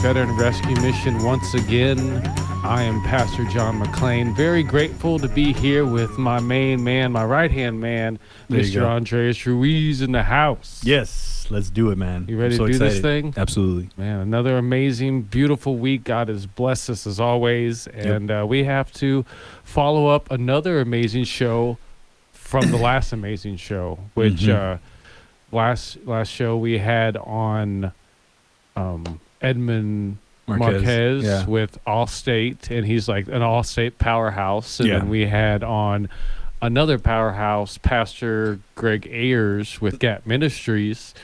Veteran Rescue Mission once again. I am Pastor John McLean. Very grateful to be here with my main man, my right-hand man, Mr. Andreas Ruiz in the house. Yes, let's do it, man. You ready I'm so to do excited. this thing? Absolutely. Man, another amazing, beautiful week. God has blessed us as always. And we have to follow up another amazing show from the last amazing show, which last show we had on Edmund Marquez with Allstate, and he's like an Allstate powerhouse. And then we had on another powerhouse, Pastor Greg Ayers with Gap Ministries,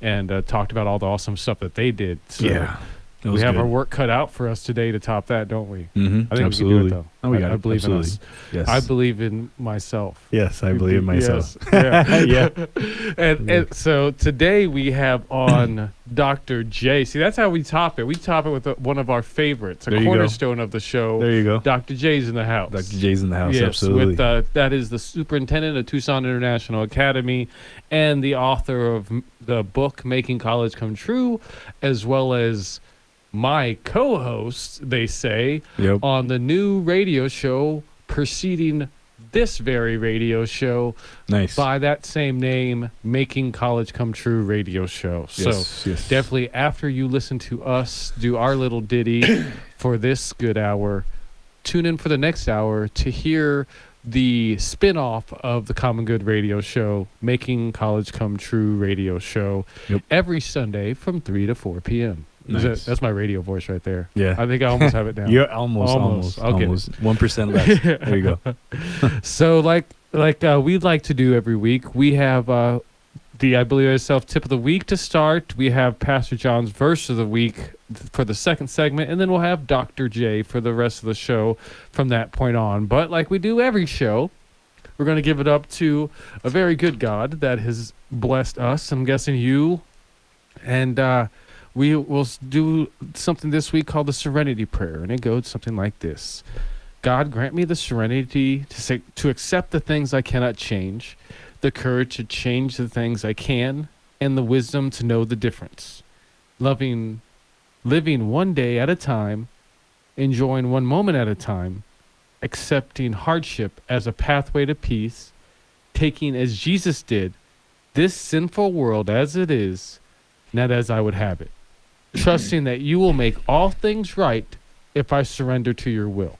and talked about all the awesome stuff that they did. So we have our work cut out for us today to top that, don't we? Mm-hmm. I think absolutely. we can do it, though. Oh, we got I believe in us. Yes. I believe in myself. Yes, I believe in myself. Yes. And so today we have on Dr. J. See, that's how we top it. We top it with one of our favorites, a cornerstone of the show. There you go. Dr. J's in the house. Dr. J's in the house, yes, absolutely. With, that is the superintendent of Tucson International Academy and the author of the book Making College Come True, as well as my co-host, they say, on the new radio show preceding this very radio show by that same name, Making College Come True radio show. Definitely after you listen to us do our little ditty for this good hour, tune in for the next hour to hear the spin-off of the Common Good radio show, Making College Come True radio show, every Sunday from 3 to 4 p.m. Nice. That's my radio voice right there. Yeah. I think I almost have it down. You're almost. Okay. 1% less. There you go. So like we'd like to do every week, we have the I Believe in Myself tip of the week to start. We have Pastor John's verse of the week for the second segment, and then we'll have Dr. J for the rest of the show from that point on. But like we do every show, we're going to give it up to a very good God that has blessed us. I'm guessing you. And we will do something this week called the Serenity Prayer, and it goes something like this. God, grant me the serenity to accept the things I cannot change, the courage to change the things I can, and the wisdom to know the difference. Living one day at a time, enjoying one moment at a time, accepting hardship as a pathway to peace, taking as Jesus did this sinful world as it is, not as I would have it. Trusting that you will make all things right if I surrender to your will,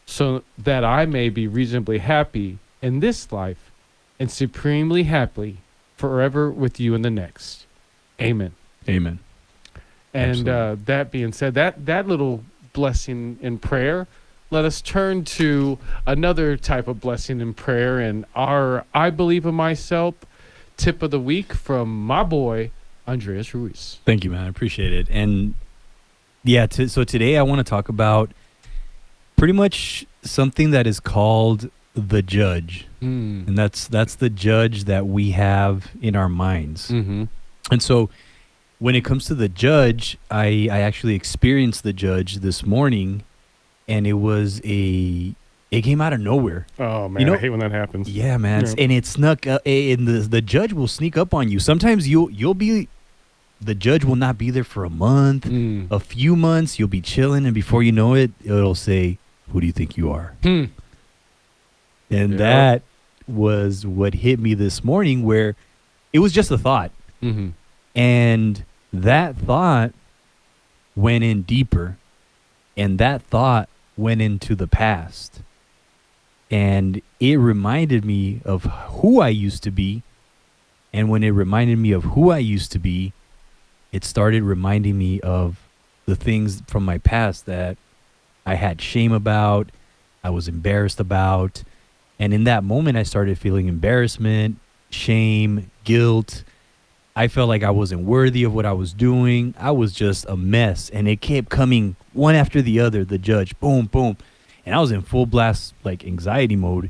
so that I may be reasonably happy in this life and supremely happy forever with you in the next. Amen. Amen. And that being said, that little blessing in prayer, let us turn to another type of blessing in prayer and our I Believe in Myself tip of the week from my boy, Andreas Ruiz. Thank you, man. I appreciate it. And so today I want to talk about pretty much something that is called the judge. And that's the judge that we have in our minds. And so when it comes to the judge, I actually experienced the judge this morning, and it came out of nowhere. Oh, man, I hate when that happens. Yeah, man. Yeah. And it snuck up, and the judge will sneak up on you. Sometimes the judge will not be there for a month, a few months. You'll be chilling, and before you know it, it'll say, "Who do you think you are?" And that was what hit me this morning, where it was just a thought. And that thought went in deeper, and that thought went into the past. And it reminded me of who I used to be. And when it reminded me of who I used to be, it started reminding me of the things from my past that I had shame about, I was embarrassed about. And in that moment, I started feeling embarrassment, shame, guilt. I felt like I wasn't worthy of what I was doing. I was just a mess. And it kept coming one after the other, the judge, boom, boom. And I was in full blast, like anxiety mode,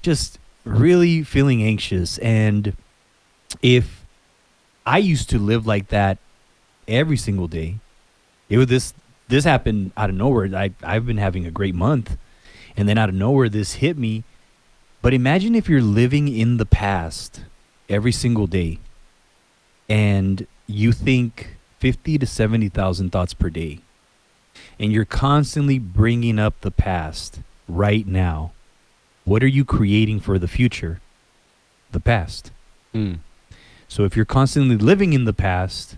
just really feeling anxious. And if I used to live like that every single day, this happened out of nowhere. I've been having a great month, and then out of nowhere, this hit me. But imagine if you're living in the past every single day, and you think 50 to 70,000 thoughts per day, and you're constantly bringing up the past right now, what are you creating for the future? The past. Mm. So if you're constantly living in the past,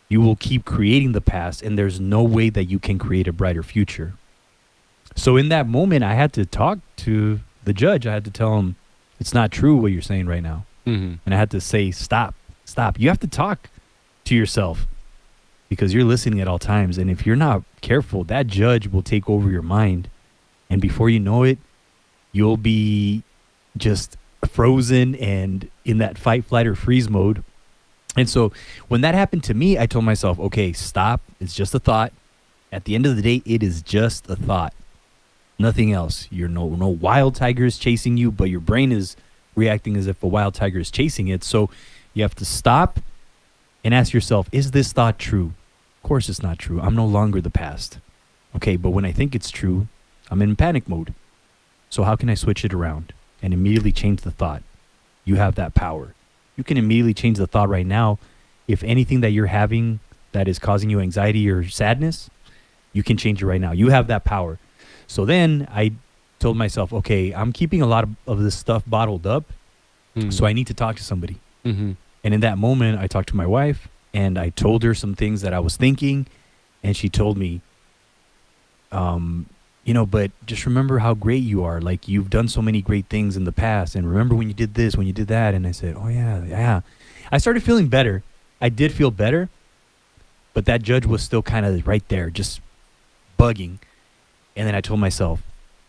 you will keep creating the past, and there's no way that you can create a brighter future. So in that moment, I had to talk to the judge. I had to tell him, it's not true what you're saying right now. Mm-hmm. And I had to say, stop. You have to talk to yourself because you're listening at all times. And if you're not careful, that judge will take over your mind. And before you know it, you'll be just frozen and in that fight, flight, or freeze mode. And so when that happened to me, I told myself, okay, stop. It's just a thought. At the end of the day, it is just a thought. Nothing else. You're no wild tiger is chasing you, but your brain is reacting as if a wild tiger is chasing it. So you have to stop and ask yourself, is this thought true? Of course it's not true. I'm no longer the past. Okay, but when I think it's true, I'm in panic mode. So how can I switch it around and immediately change the thought? You have that power. You can immediately change the thought right now. If anything that you're having that is causing you anxiety or sadness, you can change it right now. You have that power. So then I told myself, okay, I'm keeping a lot of this stuff bottled up, so I need to talk to somebody. Mm-hmm. And in that moment, I talked to my wife, and I told her some things that I was thinking, and she told me, but just remember how great you are. Like, you've done so many great things in the past, and remember when you did this, when you did that. And I said, oh, yeah. I started feeling better. I did feel better, but that judge was still kind of right there, just bugging. And then I told myself,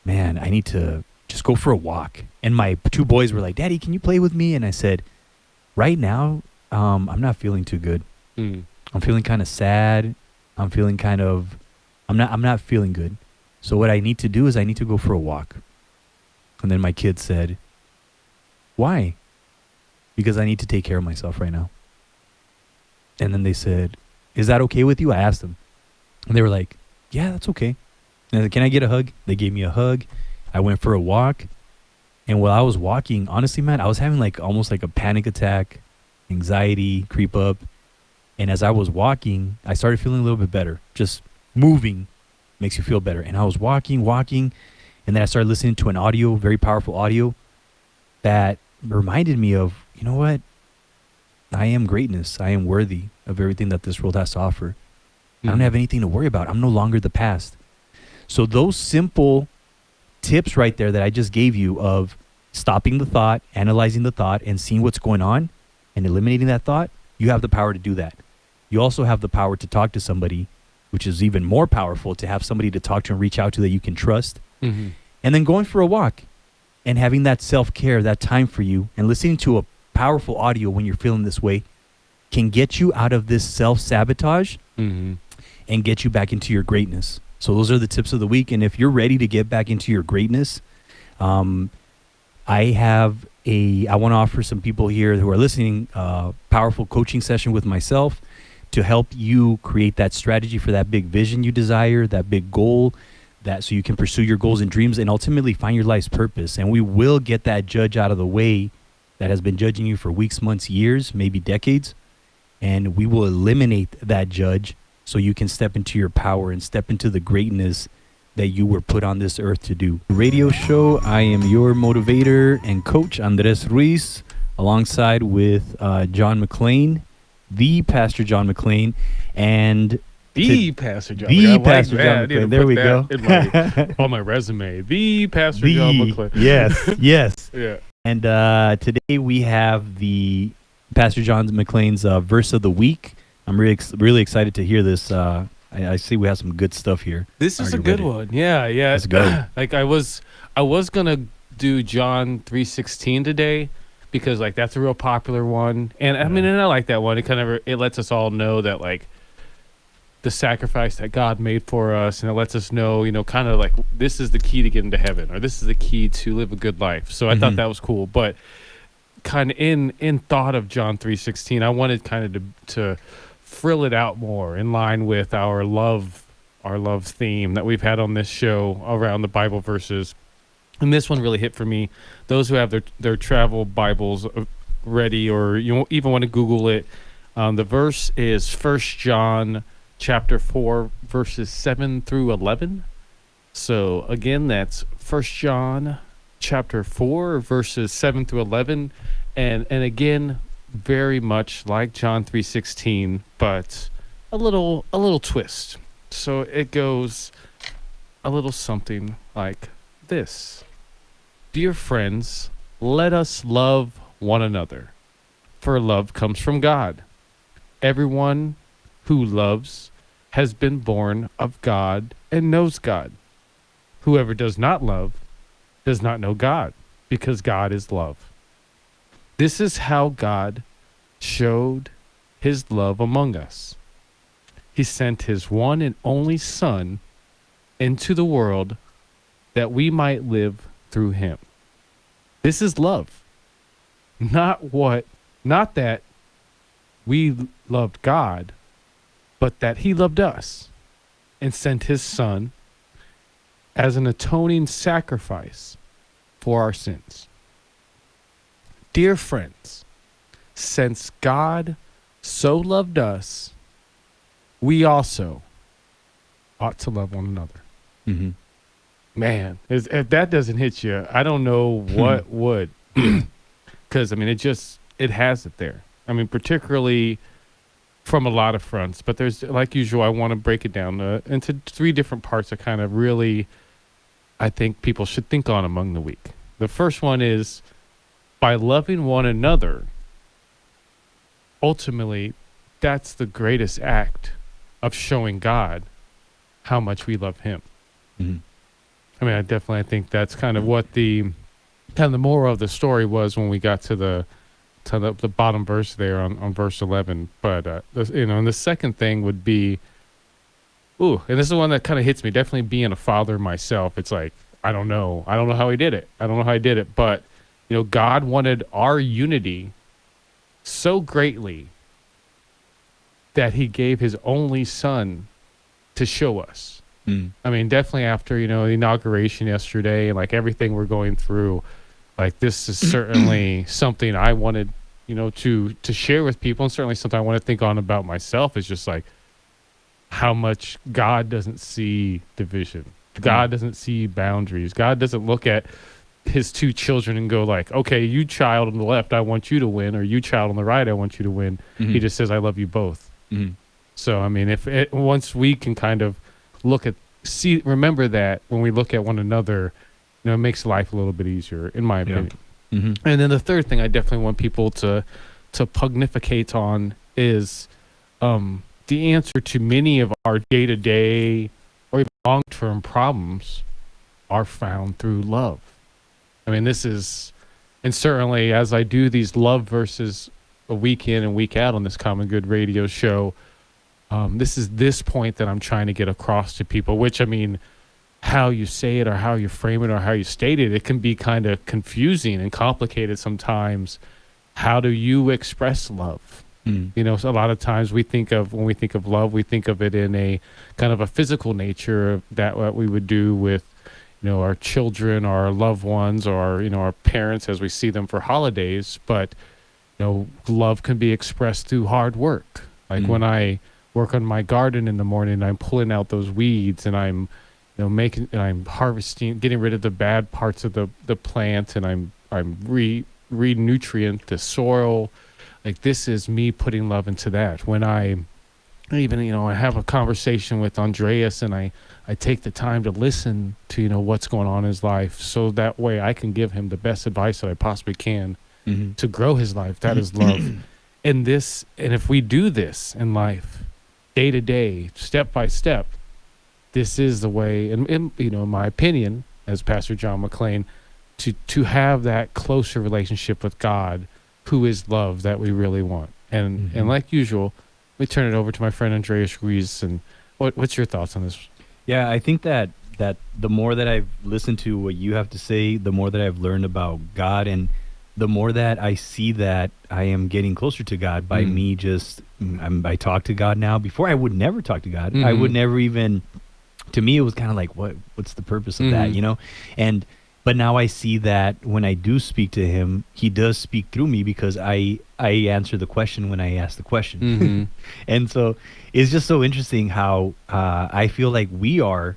man, I need to just go for a walk. And my 2 boys were like, Daddy, can you play with me? And I said, right now, I'm not feeling too good. Mm. I'm feeling kind of sad. I'm not feeling good. So what I need to do is I need to go for a walk. And then my kids said, why? Because I need to take care of myself right now. And then they said, is that okay with you? I asked them. And they were like, yeah, that's okay. And I said, can I get a hug? They gave me a hug. I went for a walk. And while I was walking, honestly, man, I was having almost like a panic attack, anxiety creep up. And as I was walking, I started feeling a little bit better. Just moving makes you feel better. And I was walking. And then I started listening to an audio, very powerful audio that reminded me of, you know what? I am greatness. I am worthy of everything that this world has to offer. I don't have anything to worry about. I'm no longer the past. So those simple tips right there that I just gave you of stopping the thought, analyzing the thought, and seeing what's going on and eliminating that thought, you have the power to do that. You also have the power to talk to somebody, which is even more powerful, to have somebody to talk to and reach out to that you can trust. Mm-hmm. And then going for a walk and having that self-care, that time for you, and listening to a powerful audio when you're feeling this way can get you out of this self-sabotage and get you back into your greatness. So those are the tips of the week. And if you're ready to get back into your greatness, I want to offer some people here who are listening a powerful coaching session with myself to help you create that strategy for that big vision you desire, that big goal, so you can pursue your goals and dreams and ultimately find your life's purpose. And we will get that judge out of the way that has been judging you for weeks, months, years, maybe decades. And we will eliminate that judge so you can step into your power and step into the greatness that you were put on this earth to do. Radio show, I am your motivator and coach, Andres Ruiz, alongside with John McClain, the Pastor John McClain, and Pastor John. The Pastor John McClain. There we go. On my resume, the Pastor John McClain. Yes. Yeah. And today we have the Pastor John McClain's verse of the week. I'm really excited to hear this. I see we have some good stuff here. This is a good one. Yeah. Let's go. Like I was gonna do John 3:16 today because that's a real popular one, and I mean, and I like that one. It lets us all know that the sacrifice that God made for us, and it lets us know, this is the key to get into heaven, or this is the key to live a good life. So I thought that was cool, but kind of in thought of John 3:16, I wanted kind of to frill it out more in line with our love theme that we've had on this show around the Bible verses. And this one really hit for me. Those who have their travel Bibles ready, or you even want to Google it, The verse is 1 John chapter 4, verses 7 through 11. So again, that's 1 John chapter 4, verses 7 through 11. And again, very much like John 3:16, but a little twist. So it goes a little something like this. Dear friends, let us love one another, for love comes from God. Everyone who loves has been born of God and knows God. Whoever does not love does not know God, because God is love. This is how God showed his love among us. He sent his one and only Son into the world that we might live through him. This is love. Not that we loved God, but that he loved us and sent his Son as an atoning sacrifice for our sins. Dear friends, since God so loved us, we also ought to love one another. Mm-hmm. Man, if that doesn't hit you, I don't know what would. Because, I mean, it has it there. I mean, particularly from a lot of fronts. But there's, like usual, I want to break it down into three different parts that kind of really, I think people should think on among the week. The first one is, by loving one another, ultimately, that's the greatest act of showing God how much we love him. Mm-hmm. I mean, I think that's kind of what the moral of the story was when we got to the bottom verse there on verse 11. But and the second thing would be, and this is the one that kind of hits me. Definitely being a father myself, it's like I don't know how he did it. But God wanted our unity so greatly that he gave his only Son to show us. I mean, definitely after, the inauguration yesterday and like everything we're going through, like this is certainly something I wanted, to share with people, and certainly something I want to think on about myself, is just like how much God doesn't see division. God doesn't see boundaries. God doesn't look at his two children and go like, okay, you child on the left, I want you to win, or you child on the right, I want you to win. Mm-hmm. He just says, I love you both. Mm-hmm. So, I mean, once we can kind of remember that when we look at one another, it makes life a little bit easier, in my opinion. Mm-hmm. And then the third thing I definitely want people to pugnificate on is the answer to many of our day-to-day or even long-term problems are found through love. I mean, and certainly as I do these love verses a week in and week out on this Common Good radio show, this is this point that I'm trying to get across to people, which, I mean, how you say it or how you frame it or how you state it, it can be kind of confusing and complicated sometimes. How do you express love? So a lot of times when we think of love, we think of it in a kind of a physical nature, that what we would do with, our children, our loved ones, or, our parents as we see them for holidays. But, love can be expressed through hard work. Like when I work on my garden in the morning, I'm pulling out those weeds and I'm I'm harvesting, getting rid of the bad parts of the plant, and I'm re-nutrient the soil. Like, this is me putting love into that. When I have a conversation with Andreas and I take the time to listen to, what's going on in his life, so that way I can give him the best advice that I possibly can to grow his life. That is love. And if we do this in life, day to day, step by step, this is the way, in my opinion, as Pastor John McClain, to have that closer relationship with God, who is love, that we really want. And like usual, we turn it over to my friend Andreas Ruiz. And what's your thoughts on this? Yeah, I think that the more that I've listened to what you have to say, the more that I've learned about God, and the more that I see that I am getting closer to God by me I talk to God now. Before, I would never talk to God. I would never even, to me, it was kind of like, what's the purpose of that, And But now I see that when I do speak to him, he does speak through me because I answer the question when I ask the question. Mm-hmm. And so it's just so interesting how I feel like we are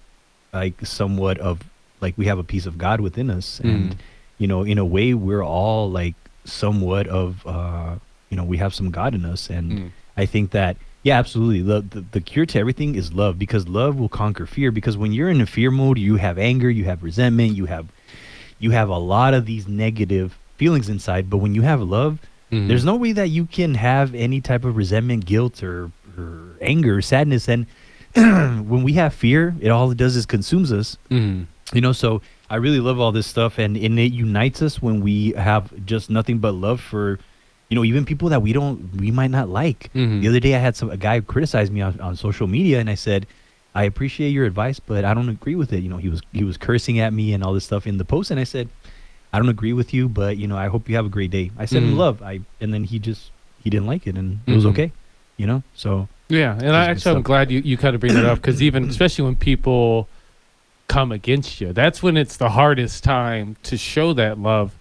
like somewhat of like we have a piece of God within us. And, you know, in a way, we're all like somewhat of, you know, we have some God in us. And I think that, yeah, absolutely. The cure to everything is love, because love will conquer fear. Because when you're in a fear mode, you have anger, you have resentment, you have a lot of these negative feelings inside. But when you have love, there's no way that you can have any type of resentment, guilt, or anger, or sadness. And when we have fear, all it does is consumes us. You know, so I really love all this stuff, and it unites us when we have just nothing but love for, you know, even people that we might not like. The other day I had a guy criticize me on social media, and I said, I appreciate your advice, but I don't agree with it. You know, he was cursing at me and all this stuff in the post, and I said, I don't agree with you, but you know, I hope you have a great day. I said in love. And then he didn't like it, and it was okay. You know, so yeah. And I'm glad you kind of bring that up, because even especially when people come against you, that's when it's the hardest time to show that love.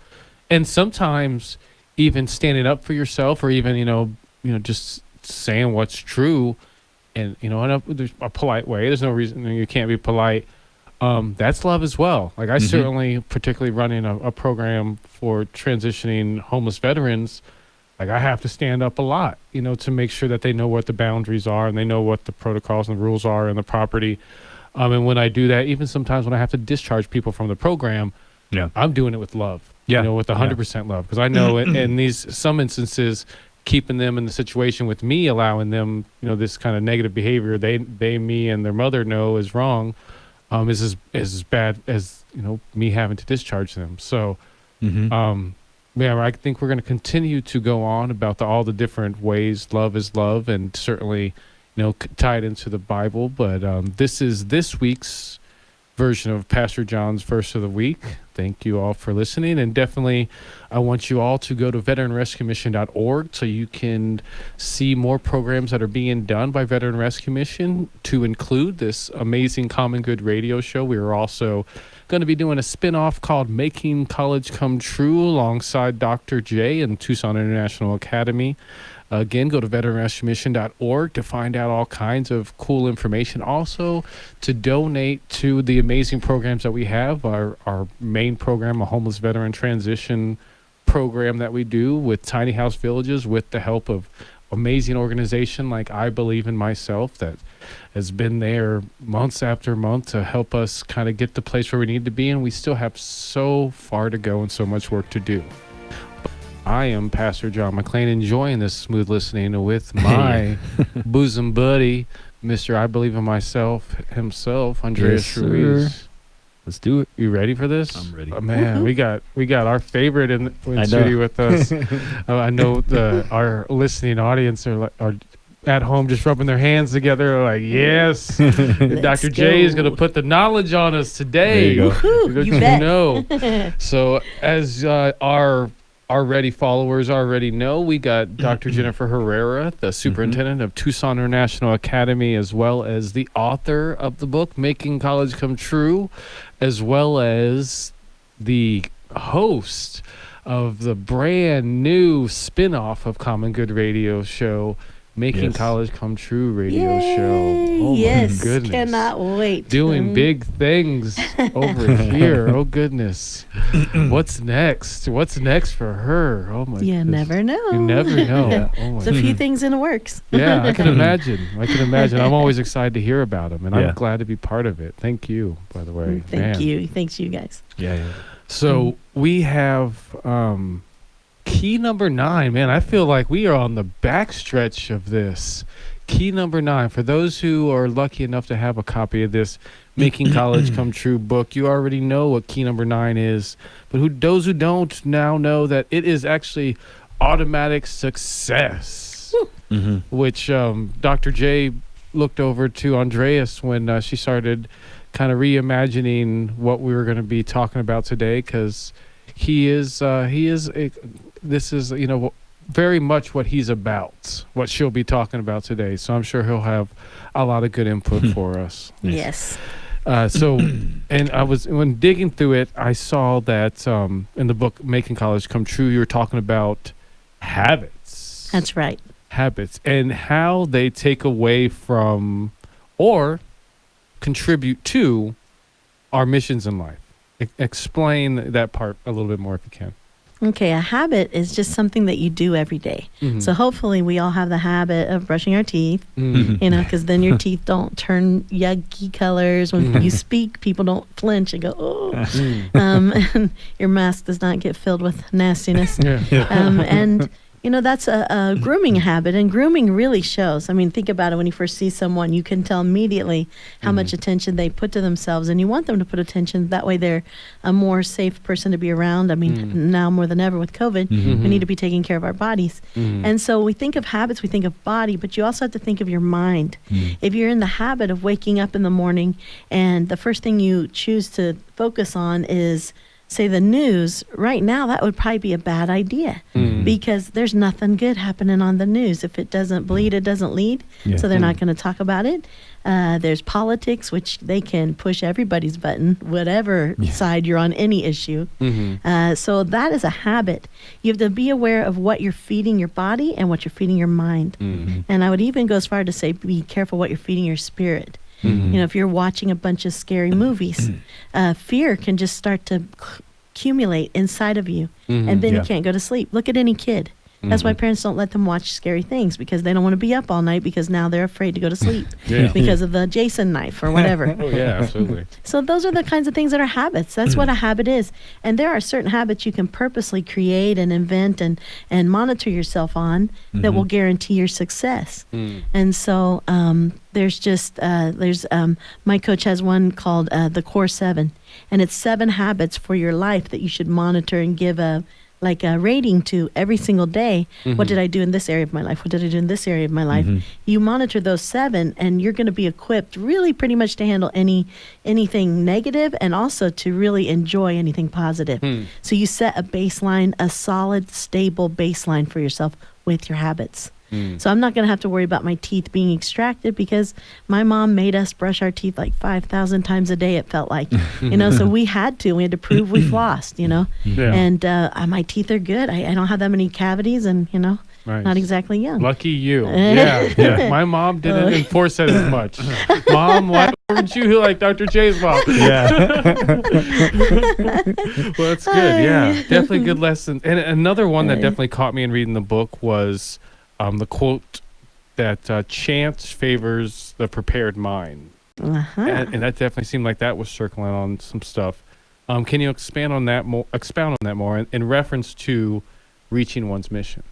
And sometimes even standing up for yourself, or even you know just saying what's true, and you know, there's a polite way. There's no reason you can't be polite. That's love as well. Like I certainly, particularly running a program for transitioning homeless veterans, like I have to stand up a lot, you know, to make sure that they know what the boundaries are and they know what the protocols and the rules are in the property. And when I do that, even sometimes when I have to discharge people from the program, I'm doing it with love. You know, with 100% love, because I know in these some instances, keeping them in the situation with me, allowing them, you know, this kind of negative behavior they me and their mother know is wrong, is as bad as, you know, me having to discharge them. So yeah, I think we're going to continue to go on about all the different ways love is love, and certainly, you know, tied into the Bible. But this is this week's version of Pastor John's verse of the week. Thank you all for listening, and definitely I want you all to go to veteranrescuemission.org so you can see more programs that are being done by Veteran Rescue Mission, to include this amazing Common Good radio show. We are also going to be doing a spin-off called Making College Come True alongside Dr. J and Tucson International Academy. Again, go to veteranrescuemission.org to find out all kinds of cool information. Also, to donate to the amazing programs that we have. Our main program, a homeless veteran transition program that we do with tiny house villages, with the help of amazing organization like I Believe in Myself, that has been there months after month to help us kind of get the place where we need to be. And we still have so far to go and so much work to do. I am Pastor John McClain, enjoying this smooth listening with my bosom buddy, Mr. I Believe in Myself himself, Andreas Ruiz. Let's do it. You ready for this? I'm ready. Oh, man, we got our favorite in studio with us. I know our listening audience are at home just rubbing their hands together like, yes, Dr. J is going to put the knowledge on us today. There you go. You bet. Know. So as our already followers already know, we got Dr. Jennifer Herrera, the superintendent of Tucson International Academy, as well as the author of the book Making College Come True, as well as the host of the brand new spin-off of Common Good radio show, Making College Come True radio show. Oh my goodness. Cannot wait. Doing big things over here. Oh goodness. What's next? What's next for her? Oh my You goodness. never know. You never know. Oh my There's a few things in the works. Yeah, I can imagine. I'm always excited to hear about them, and I'm glad to be part of it. Thank you, by the way. Thank you. Thanks, you guys. Yeah. So we have key number 9. Man, I feel like we are on the backstretch of this. Key number 9. For those who are lucky enough to have a copy of this Making College Come True book, you already know what key number 9 is. But those who don't now know that it is actually automatic success, which Dr. J looked over to Andreas when she started kind of reimagining what we were going to be talking about today, because this is, you know, very much what he's about, what she'll be talking about today. So I'm sure he'll have a lot of good input for us. Yes. So, and when digging through it, I saw that in the book Making College Come True, you were talking about habits. That's right. Habits and how they take away from or contribute to our missions in life. Explain that part a little bit more if you can. Okay, a habit is just something that you do every day. Mhm. So hopefully we all have the habit of brushing our teeth, Mhm. because then your teeth don't turn yucky colors. When you speak, people don't flinch and go, oh. Mm. And your mask does not get filled with nastiness. Yeah. And that's a grooming habit, and grooming really shows. I mean, think about it. When you first see someone, you can tell immediately how much attention they put to themselves, and you want them to put attention. That way they're a more safe person to be around. I mean, now more than ever with COVID, we need to be taking care of our bodies. And so we think of habits, we think of body, but you also have to think of your mind. If you're in the habit of waking up in the morning and the first thing you choose to focus on is, say, the news, right now that would probably be a bad idea because there's nothing good happening on the news. If it doesn't bleed, it doesn't lead. Yeah. So they're not going to talk about it. There's politics, which they can push everybody's button, whatever side you're on any issue. So that is a habit. You have to be aware of what you're feeding your body and what you're feeding your mind. And I would even go as far to say, be careful what you're feeding your spirit. If you're watching a bunch of scary movies, fear can just start to accumulate inside of you, and then you can't go to sleep. Look at any kid. That's why parents don't let them watch scary things, because they don't want to be up all night, because now they're afraid to go to sleep because of the Jason knife or whatever. Oh yeah, absolutely. So those are the kinds of things that are habits. That's what a habit is. And there are certain habits you can purposely create and invent and monitor yourself on that will guarantee your success. And so my coach has one called the Core 7, and it's 7 habits for your life that you should monitor and give a rating to every single day. What did I do in this area of my life? What did I do in this area of my life? You monitor those 7, and you're going to be equipped really pretty much to handle anything negative, and also to really enjoy anything positive. So you set a baseline, a solid, stable baseline for yourself with your habits. So I'm not going to have to worry about my teeth being extracted, because my mom made us brush our teeth like 5,000 times a day, it felt like. So we had to prove we flossed, Yeah. And my teeth are good. I don't have that many cavities, and, Nice. not exactly young. Lucky you. Yeah. My mom didn't enforce that as much. Mom, why weren't you like Dr. J's mom? Yeah. Well, that's good. Yeah, definitely good lesson. And another one that definitely caught me in reading the book was the quote that chance favors the prepared mind. And that definitely seemed like that was circling on some stuff. Can you expound on that more in reference to reaching one's mission?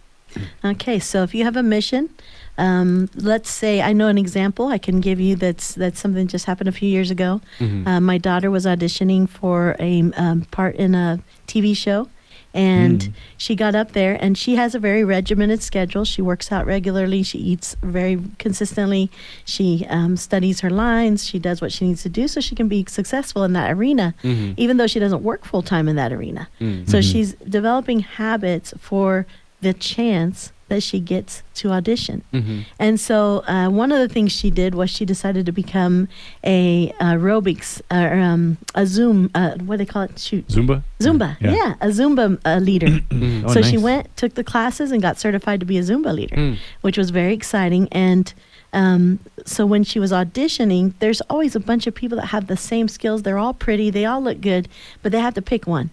Okay, so if you have a mission, let's say, I know an example I can give you that's something that just happened a few years ago. My daughter was auditioning for a part in a TV show, and she got up there, and she has a very regimented schedule. She works out regularly. She eats very consistently. She studies her lines. She does what she needs to do so she can be successful in that arena, even though she doesn't work full-time in that arena. So she's developing habits for the chance that she gets to audition. And so one of the things she did was she decided to become a aerobics, a Zoom, what do they call it? Shoot. Zumba? Zumba, yeah, a Zumba leader. Oh, So she nice. went, took the classes, and got certified to be a Zumba leader, which was very exciting. And so when she was auditioning, there's always a bunch of people that have the same skills. They're all pretty, they all look good, but they have to pick one.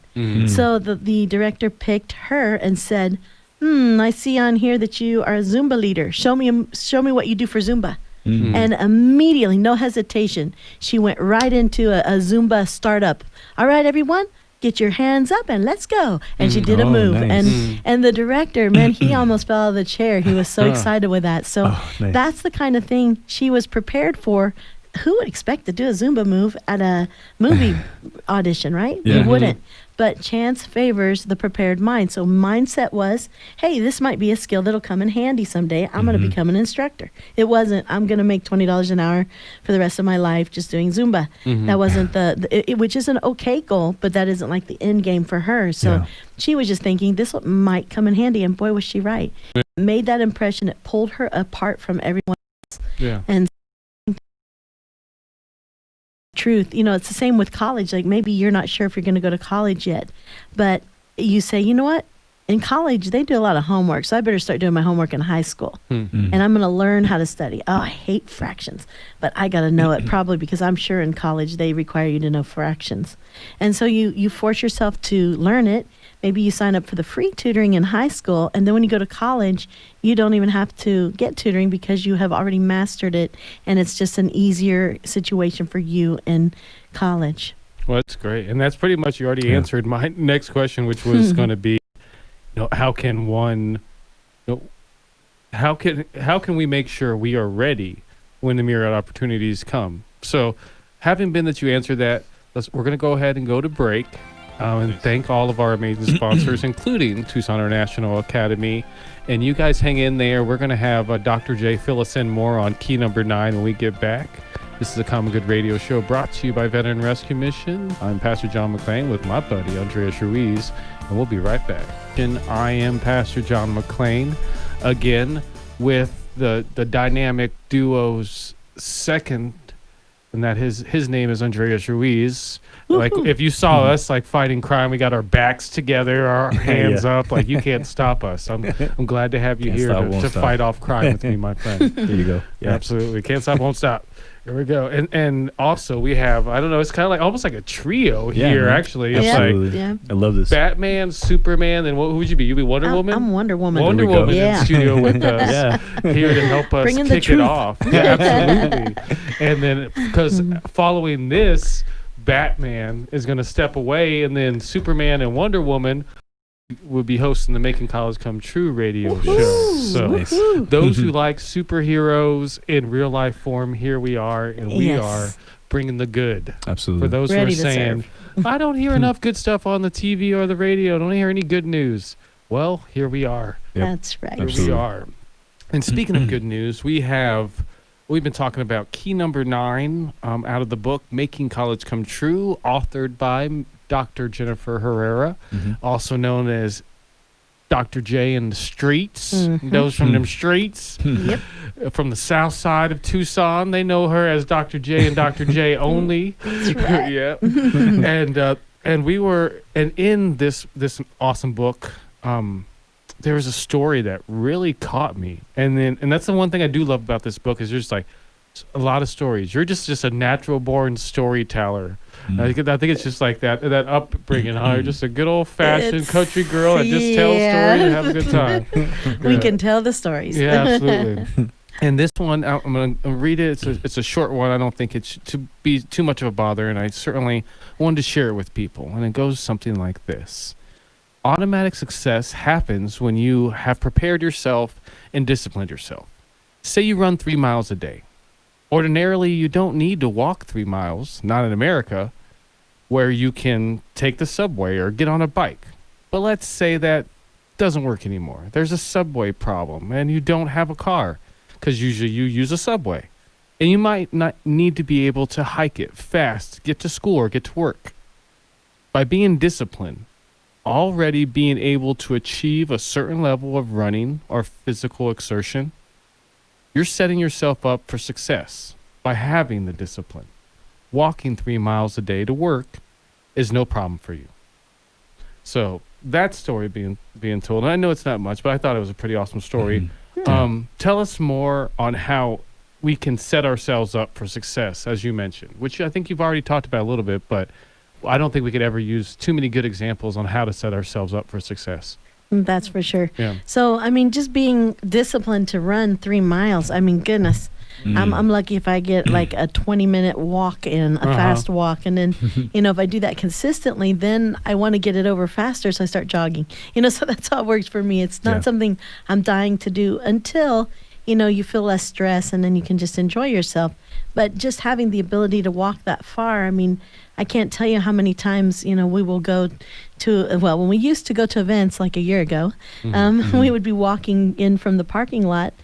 So the director picked her and said, I see on here that you are a Zumba leader. Show me what you do for Zumba. And immediately, no hesitation, she went right into a Zumba startup. All right, everyone, get your hands up and let's go. And she did a Oh, move. nice. And the director, man, he almost fell out of the chair. He was so excited with that. So nice. that's the kind of thing she was prepared for. Who would expect to do a Zumba move at a movie audition, right? Yeah. You wouldn't. But chance favors the prepared mind. So mindset was, hey, this might be a skill that'll come in handy someday. I'm going to become an instructor. It wasn't, I'm going to make $20 an hour for the rest of my life just doing Zumba. That wasn't which is an okay goal, but that isn't like the end game for her. So she was just thinking this might come in handy. And boy, was she right. Made that impression. It pulled her apart from everyone. Yeah. And truth. It's the same with college. Like maybe you're not sure if you're going to go to college yet, but you say, you know what? In college, they do a lot of homework, so I better start doing my homework in high school. Mm-hmm. And I'm going to learn how to study. Oh, I hate fractions, but I got to know it probably because I'm sure in college they require you to know fractions. And so you force yourself to learn it. Maybe you sign up for the free tutoring in high school, and then when you go to college, you don't even have to get tutoring because you have already mastered it, and it's just an easier situation for you in college. Well, that's great. And that's pretty much, you already answered my next question, which was going to be, how can one, how can we make sure we are ready when the myriad opportunities come? So, having been that you answered that, we're going to go ahead and go to break and thank all of our amazing sponsors, including Tucson International Academy. And you guys hang in there. We're going to have Dr. J fill us in more on key number 9 when we get back. This is a Common Good Radio Show brought to you by Veteran Rescue Mission. I'm Pastor John McClain with my buddy Andreas Ruiz, and we'll be right back. And I am Pastor John McClain, again with the dynamic duo's second, and that his name is Andreas Ruiz. Like if you saw us like fighting crime, we got our backs together, our hands up, like you can't stop us. I'm glad to have you Can't here stop, to won't stop. fight off crime with me, my friend. There you go. Yeah, absolutely. Can't stop, won't stop. Here we go. And also we have, I don't know, it's kind of like almost like a trio Yeah, here, man. actually. It's Absolutely. Yeah. I love this. Absolutely Superman, then who would you be? You'd be Wonder Woman? I'm Wonder Woman. Wonder There we go. Woman in Yeah. studio with us Yeah. here to help us Bring in the kick it truth. off. Yeah, absolutely. And then because following this, Batman is going to step away, and then Superman and Wonder Woman will be hosting the Making College Come True radio show. So Nice. those who like superheroes in real life form, here we are, and we Yes. are bringing the good. Absolutely. For those Ready who to are saying, I don't hear enough good stuff on the TV or the radio, I don't hear any good news. Well, here we are. Yep. That's right. Here Absolutely. we are. And speaking of good news, we've been talking about key number 9 out of the book Making College Come True, authored by Dr. Jennifer Herrera, also known as Dr. J in the streets. Those from them streets, Yep. from the south side of Tucson, they know her as Dr. J and Dr. J only. right. Yeah. And in this awesome book, there was a story that really caught me. And that's the one thing I do love about this book is there's like a lot of stories. You're just a natural born storyteller. I think it's just like that upbringing. You're just a good old fashioned It's- country girl that just tells yeah. stories and have a good time. We Yeah. can tell the stories. Yeah, absolutely. And this one, I'm going to read it. It's a short one. I don't think it's to be too much of a bother, and I certainly wanted to share it with people. And it goes something like this. Automatic success happens when you have prepared yourself and disciplined yourself. Say you run 3 miles a day. Ordinarily, you don't need to walk 3 miles, not in America, where you can take the subway or get on a bike. But let's say that doesn't work anymore. There's a subway problem, and you don't have a car, because usually you use a subway. And you might not need to be able to hike it fast, get to school, or get to work. By being disciplined, already being able to achieve a certain level of running or physical exertion, you're setting yourself up for success by having the discipline. Walking 3 miles a day to work is no problem for you. So that story being told, and I know it's not much, but I thought it was a pretty awesome story. Tell us more on how we can set ourselves up for success, as you mentioned, which I think you've already talked about a little bit, but I don't think we could ever use too many good examples on how to set ourselves up for success. That's for sure. Yeah. So, I mean, just being disciplined to run 3 miles, I mean, goodness. I'm lucky if I get like a 20-minute walk in, a fast walk. And then, if I do that consistently, then I want to get it over faster. So I start jogging, so that's how it works for me. It's not something I'm dying to do until, you feel less stress and then you can just enjoy yourself. But just having the ability to walk that far, I mean, I can't tell you how many times, we will go to, when we used to go to events like a year ago, we would be walking in from the parking lot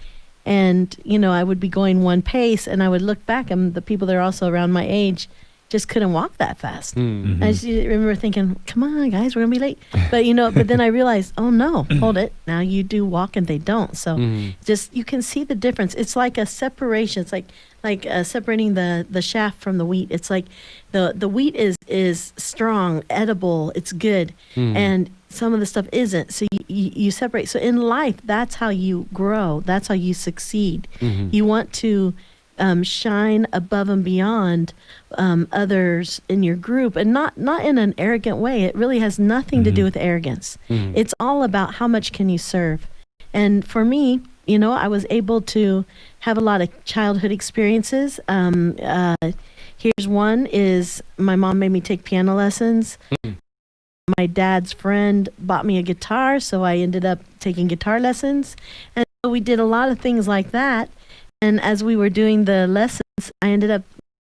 and, I would be going one pace and I would look back and the people that are also around my age just couldn't walk that fast. Mm. I just remember thinking, come on, guys, we're going to be late. But, but then I realized, oh, no, hold it. Now you do walk and they don't. So just you can see the difference. It's like a separation. It's like separating the chaff from the wheat. It's like the wheat is strong, edible, it's good. And some of the stuff isn't. So you separate. So in life, that's how you grow. That's how you succeed. You want to shine above and beyond others in your group, and not in an arrogant way. It really has nothing to do with arrogance. It's all about how much can you serve. And for me, I was able to have a lot of childhood experiences. Here's one is my mom made me take piano lessons. My dad's friend bought me a guitar, so I ended up taking guitar lessons. And so we did a lot of things like that. And as we were doing the lessons, I ended up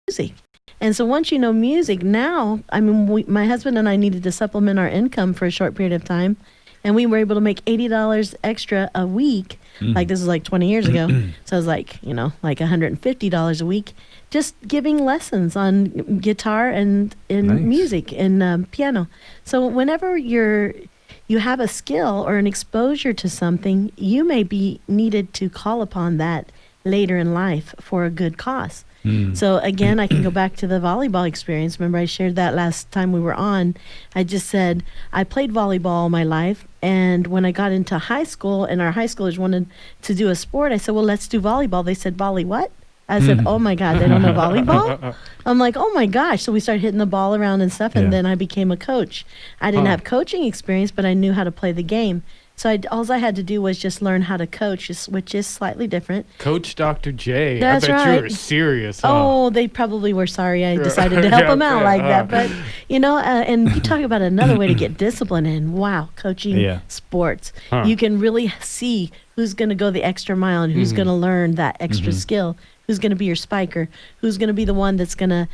music. And so once you know music, now, my husband and I needed to supplement our income for a short period of time. And we were able to make $80 extra a week. Like this was like 20 years ago. So it was like, like $150 a week, just giving lessons on guitar and in Nice. music and piano. So whenever you have a skill or an exposure to something, you may be needed to call upon that later in life for a good cause. So again, I can go back to the volleyball experience. Remember, I shared that last time we were on. I just said I played volleyball all my life, and when I got into high school and our high schoolers wanted to do a sport, I said, well, let's do volleyball. They said, volley what? I said, oh my God, they don't know volleyball? I'm like, oh my gosh. So we started hitting the ball around and stuff, and then I became a coach. I didn't have coaching experience, but I knew how to play the game. So all I had to do was just learn how to coach, which is slightly different. Coach Dr. J. That's I bet right. you were serious. Huh? Oh, they probably were sorry I decided to help them out like that. But, and you talk about another way to get discipline in. Wow, coaching sports. You can really see who's going to go the extra mile and who's going to learn that extra skill. Who's going to be your spiker? Who's going to be the one that's going to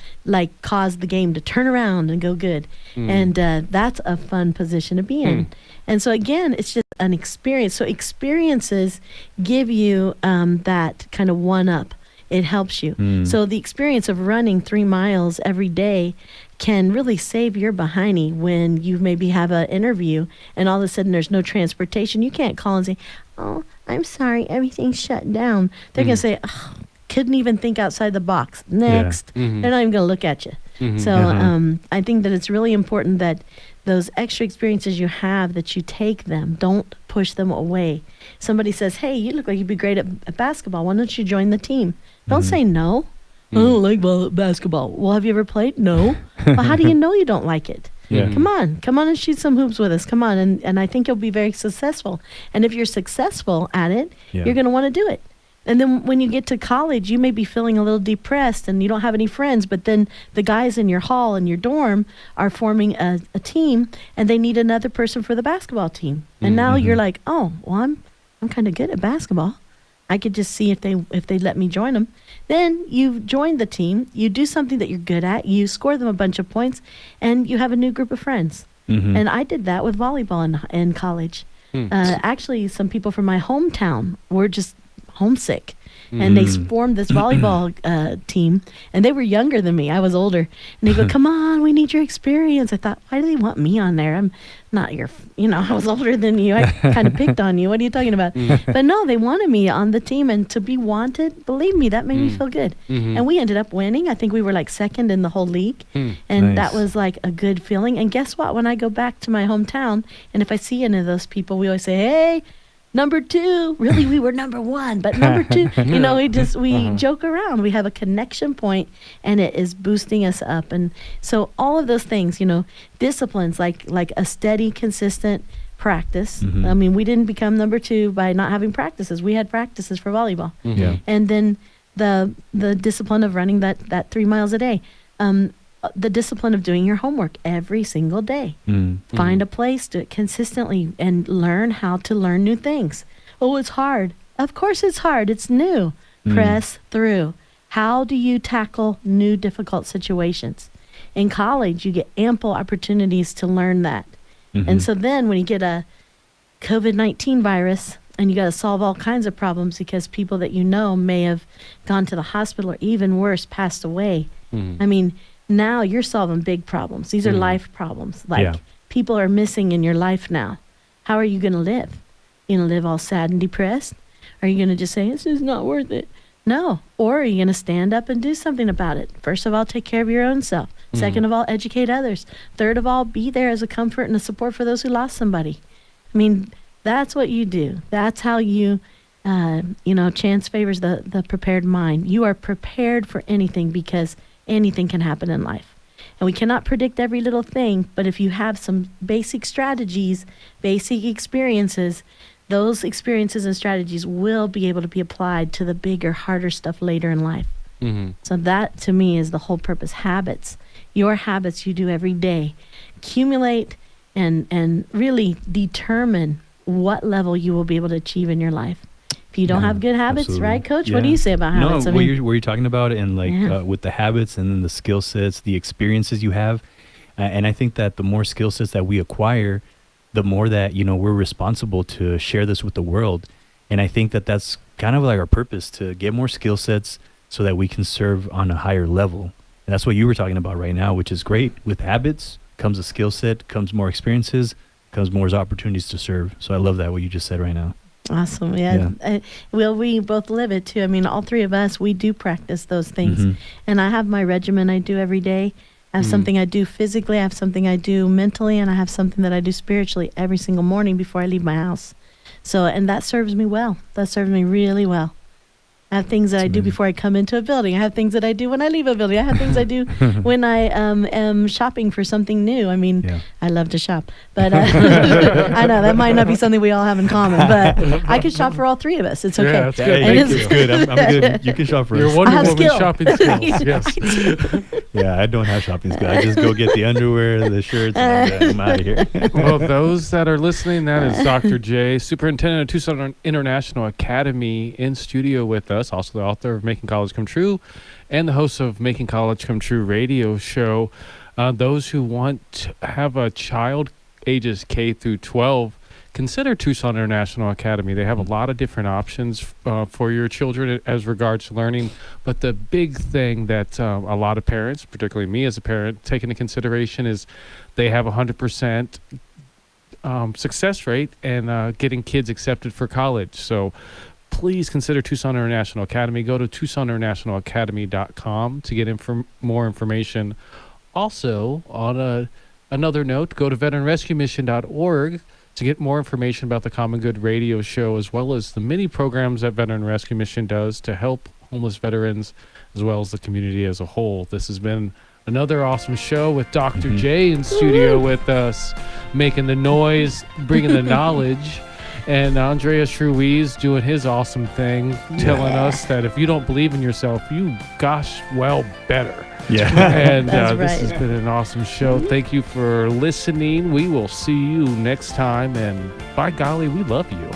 cause the game to turn around and go good? And that's a fun position to be in. And so again, it's just an experience. So experiences give you that kind of one-up. It helps you. So the experience of running 3 miles every day can really save your behindy when you maybe have an interview and all of a sudden there's no transportation. You can't call and say, oh, I'm sorry, everything's shut down. They're going to say, oh, couldn't even think outside the box. Next. They're not even going to look at you. So I think that it's really important that those extra experiences you have, that you take them. Don't push them away. Somebody says, hey, you look like you'd be great at basketball. Why don't you join the team? Don't say no. I don't like basketball. Well, have you ever played? No. Well, how do you know you don't like it? Come on and shoot some hoops with us. Come on. And I think you'll be very successful. And if you're successful at it, you're going to want to do it. And then when you get to college, you may be feeling a little depressed and you don't have any friends, but then the guys in your hall and your dorm are forming a team and they need another person for the basketball team. And now you're like, oh, well, I'm kind of good at basketball. I could just see if they let me join them. Then you've joined the team, you do something that you're good at, you score them a bunch of points, and you have a new group of friends. And I did that with volleyball in college. Actually, some people from my hometown were just homesick, and they formed this volleyball team, and they were younger than me. I was older, and they go, come on, we need your experience. I thought, why do they want me on there? I'm not your, I was older than you. I kind of picked on you. What are you talking about? But no, they wanted me on the team, and to be wanted, believe me, that made me feel good. And we ended up winning. I think we were like second in the whole league, and that was like a good feeling. And guess what? When I go back to my hometown, and if I see any of those people, we always say, hey, number 2. Really, we were number 1, but number 2, we joke around. We have a connection point, and it is boosting us up. And so all of those things, disciplines like a steady, consistent practice. I mean, we didn't become number 2 by not having practices. We had practices for volleyball. And then the discipline of running that 3 miles a day. The discipline of doing your homework every single day. Find a place, do it consistently, and learn how to learn new things. Oh, it's hard. Of course it's hard. It's new. Press through. How do you tackle new difficult situations? In college, you get ample opportunities to learn that. And so then when you get a COVID-19 virus and you got to solve all kinds of problems because people that may have gone to the hospital or even worse, passed away. I mean, Now you're solving big problems. These are life problems. Like people are missing in your life now. How are you going to live? You going to live all sad and depressed? Are you going to just say, this is not worth it? No. Or are you going to stand up and do something about it? First of all, take care of your own self. Second of all, educate others. Third of all, be there as a comfort and a support for those who lost somebody. I mean, that's what you do. That's how you, chance favors the prepared mind. You are prepared for anything because anything can happen in life. And we cannot predict every little thing, but if you have some basic strategies, basic experiences, those experiences and strategies will be able to be applied to the bigger, harder stuff later in life. So that, to me, is the whole purpose. Habits. Your habits you do every day. Accumulate and really determine what level you will be able to achieve in your life. If you don't have good habits, right, Coach? What do you say about habits? No, what you're talking about, and with the habits and then the skill sets, the experiences you have, and I think that the more skill sets that we acquire, the more that we're responsible to share this with the world. And I think that that's kind of like our purpose, to get more skill sets so that we can serve on a higher level. And that's what you were talking about right now, which is great. With habits comes a skill set, comes more experiences, comes more opportunities to serve. So I love that, what you just said right now. Awesome. Yeah. Well, we both live it too. I mean, all three of us, we do practice those things. And I have my regimen I do every day. I have something I do physically, I have something I do mentally, and I have something that I do spiritually every single morning before I leave my house. So, and that serves me well. That serves me really well. I have things that I do before I come into a building. I have things that I do when I leave a building. I have things I do when I am shopping for something new. I mean, I love to shop, but I know that might not be something we all have in common, but I can shop for all three of us. It's okay. Yeah, that's good. It's good. I'm good. You can shop for us. You're Wonder Woman shopping skills. Yes. Yeah, I don't have shopping skills. I just go get the underwear, the shirts, and I'm out of here. Well, those that are listening, that is Dr. J, Superintendent of Tucson International Academy, in studio with us. Also the author of Making College Come True and the host of Making College Come True radio show. Those who want to have a child ages K through 12, consider Tucson International Academy. They have a lot of different options for your children as regards to learning. But the big thing that a lot of parents, particularly me as a parent, take into consideration is they have 100% success rate in getting kids accepted for college. So please consider Tucson International Academy. Go to TucsonInternationalAcademy.com to get more information. Also, on another note, go to VeteranRescueMission.org to get more information about the Common Good radio show, as well as the many programs that Veteran Rescue Mission does to help homeless veterans, as well as the community as a whole. This has been another awesome show with Dr. J in studio with us, making the noise, bringing the knowledge. And Andreas Ruiz doing his awesome thing, telling us that if you don't believe in yourself, you better. Yeah. And That's this right. has been an awesome show. Thank you for listening. We will see you next time. And by golly, we love you.